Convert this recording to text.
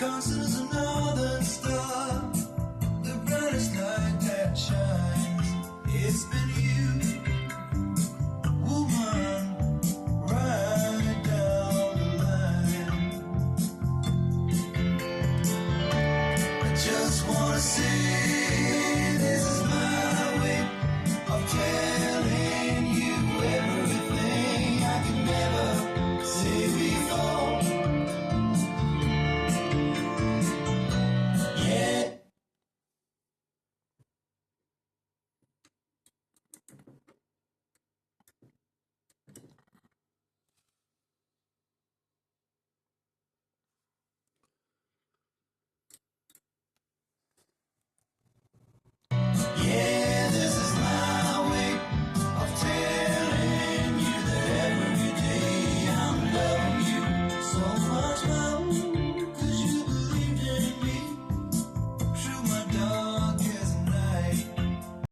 Cause there's a northern star, the brightest light that shines. It's been years.